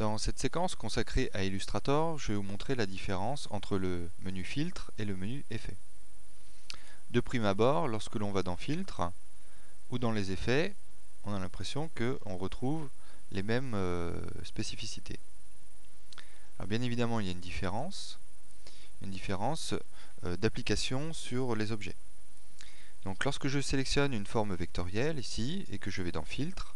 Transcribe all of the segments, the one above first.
Dans cette séquence consacrée à Illustrator, je vais vous montrer la différence entre le menu Filtre et le menu Effets. De prime abord, lorsque l'on va dans Filtre ou dans les effets, on a l'impression qu'on retrouve les mêmes spécificités. Alors bien évidemment, il y a une différence d'application sur les objets. Donc lorsque je sélectionne une forme vectorielle ici et que je vais dans Filtre,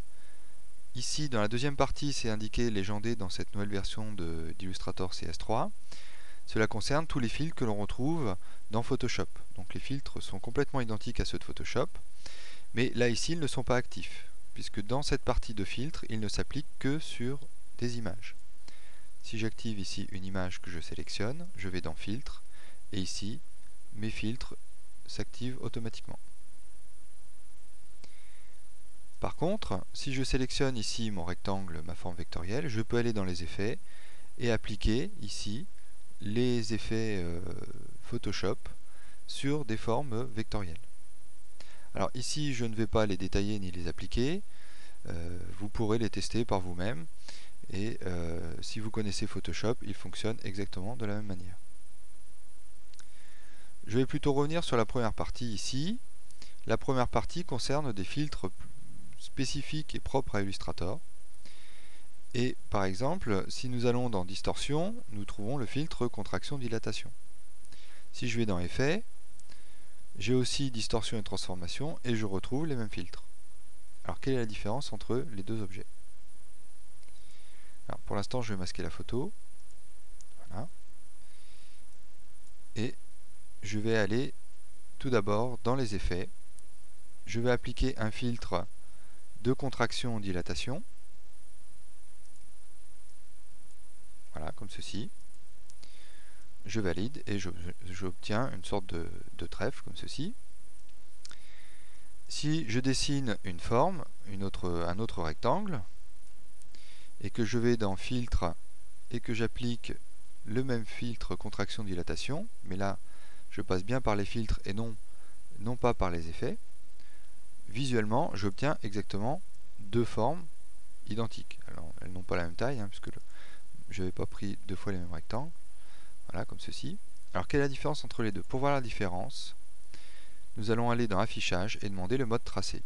ici, dans la deuxième partie, c'est indiqué légendé dans cette nouvelle version d'Illustrator CS3. Cela concerne tous les filtres que l'on retrouve dans Photoshop. Donc les filtres sont complètement identiques à ceux de Photoshop, mais là ici, ils ne sont pas actifs, puisque dans cette partie de filtre, ils ne s'appliquent que sur des images. Si j'active ici une image que je sélectionne, je vais dans Filtre, et ici, mes filtres s'activent automatiquement. Par contre, si je sélectionne ici mon rectangle, ma forme vectorielle, je peux aller dans les effets et appliquer ici les effets Photoshop sur des formes vectorielles. Alors ici, je ne vais pas les détailler ni les appliquer. Vous pourrez les tester par vous-même. Et si vous connaissez Photoshop, il fonctionne exactement de la même manière. Je vais plutôt revenir sur la première partie ici. La première partie concerne des filtres spécifiques et propres à Illustrator. Et par exemple, si nous allons dans Distorsion, nous trouvons le filtre Contraction-Dilatation. Si je vais dans Effets, j'ai aussi Distorsion et Transformation et je retrouve les mêmes filtres. Alors quelle est la différence entre les deux objets? Alors, pour l'instant, je vais masquer la photo. Voilà. Et je vais aller tout d'abord dans les effets. Je vais appliquer un filtre de contraction-dilatation. Voilà, comme ceci. Je valide et j'obtiens une sorte de trèfle, comme ceci. Si je dessine une forme, un autre rectangle, et que je vais dans Filtre et que j'applique le même filtre contraction-dilatation, mais là, je passe bien par les filtres et non pas par les effets, visuellement, j'obtiens exactement deux formes identiques. Alors, elles n'ont pas la même taille, puisque je n'avais pas pris deux fois les mêmes rectangles. Voilà, comme ceci. Alors, quelle est la différence entre les deux? Pour voir la différence, nous allons aller dans Affichage et demander le mode tracé.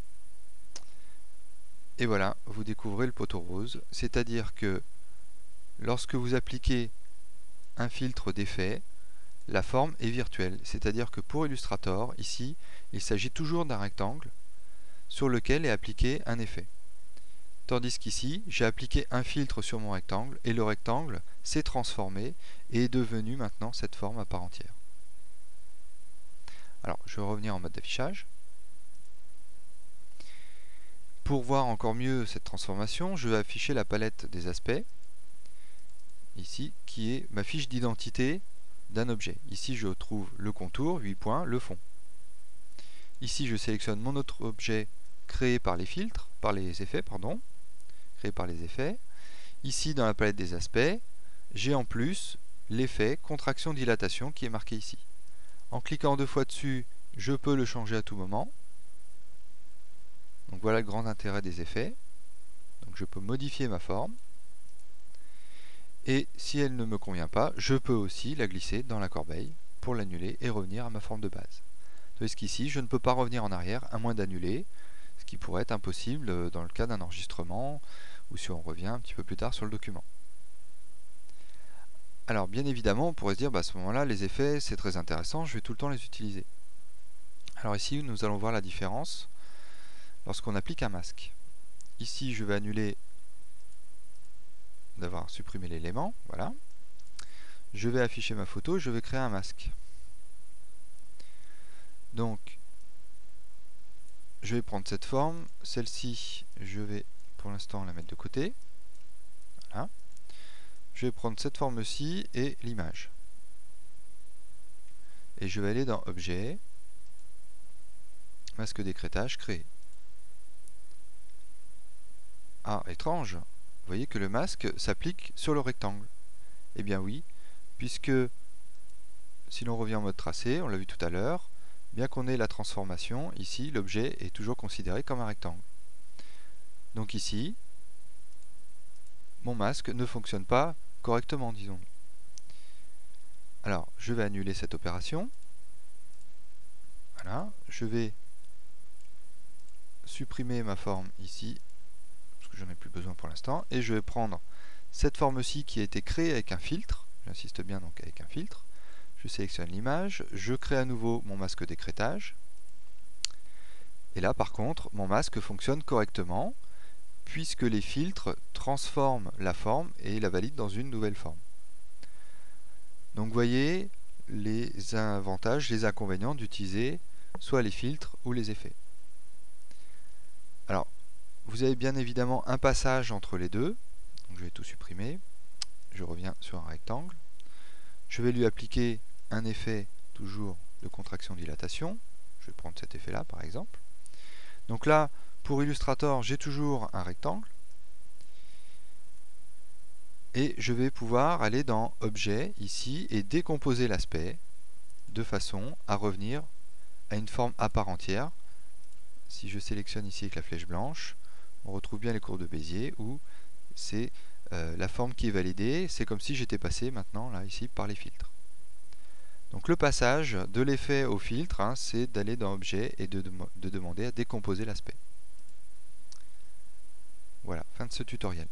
Et voilà, vous découvrez le poteau rose, c'est-à-dire que lorsque vous appliquez un filtre d'effet, la forme est virtuelle, c'est-à-dire que pour Illustrator, ici, il s'agit toujours d'un rectangle sur lequel est appliqué un effet. Tandis qu'ici, j'ai appliqué un filtre sur mon rectangle et le rectangle s'est transformé et est devenu maintenant cette forme à part entière. Alors, je vais revenir en mode d'affichage. Pour voir encore mieux cette transformation, je vais afficher la palette des aspects, ici, qui est ma fiche d'identité d'un objet. Ici, je trouve le contour, 8 points, le fond. Ici, je sélectionne mon autre objet créé par les filtres, par les effets, pardon, créé par les effets. Ici, dans la palette des aspects, j'ai en plus l'effet contraction-dilatation qui est marqué ici. En cliquant deux fois dessus, je peux le changer à tout moment. Donc voilà le grand intérêt des effets. Donc je peux modifier ma forme. Et si elle ne me convient pas, je peux aussi la glisser dans la corbeille pour l'annuler et revenir à ma forme de base. Tandis qu'ici, je ne peux pas revenir en arrière à moins d'annuler, ce qui pourrait être impossible dans le cas d'un enregistrement ou si on revient un petit peu plus tard sur le document. Alors bien évidemment, on pourrait se dire à ce moment-là, les effets c'est très intéressant, je vais tout le temps les utiliser. Alors ici, nous allons voir la différence lorsqu'on applique un masque. Ici, je vais annuler d'avoir supprimé l'élément, voilà. Je vais afficher ma photo, je vais créer un masque. Donc, je vais prendre cette forme, celle-ci, je vais pour l'instant la mettre de côté. Voilà. Je vais prendre cette forme-ci et l'image. Et je vais aller dans Objet, Masque d'écrêtage, Créer. Ah, étrange! Vous voyez que le masque s'applique sur le rectangle. Eh bien oui, puisque si l'on revient en mode tracé, on l'a vu tout à l'heure, bien qu'on ait la transformation, ici l'objet est toujours considéré comme un rectangle. Donc ici, mon masque ne fonctionne pas correctement, disons. Alors, je vais annuler cette opération. Voilà, je vais supprimer ma forme ici, parce que j'en ai plus besoin pour l'instant, et je vais prendre cette forme-ci qui a été créée avec un filtre, j'insiste bien donc avec un filtre, je sélectionne l'image, je crée à nouveau mon masque d'écrêtage, et là par contre, mon masque fonctionne correctement, puisque les filtres transforment la forme et la valident dans une nouvelle forme. Donc vous voyez les avantages, les inconvénients d'utiliser soit les filtres ou les effets. Alors, vous avez bien évidemment un passage entre les deux. Donc je vais tout supprimer. Je reviens sur un rectangle. Je vais lui appliquer un effet toujours de contraction-dilatation. Je vais prendre cet effet-là par exemple. Donc là, pour Illustrator, j'ai toujours un rectangle. Et je vais pouvoir aller dans Objet, ici, et décomposer l'aspect de façon à revenir à une forme à part entière. Si je sélectionne ici avec la flèche blanche, on retrouve bien les courbes de Bézier où c'est la forme qui est validée. C'est comme si j'étais passé maintenant, là, ici, par les filtres. Donc le passage de l'effet au filtre, hein, c'est d'aller dans Objet et de demander à décomposer l'aspect. Voilà, fin de ce tutoriel.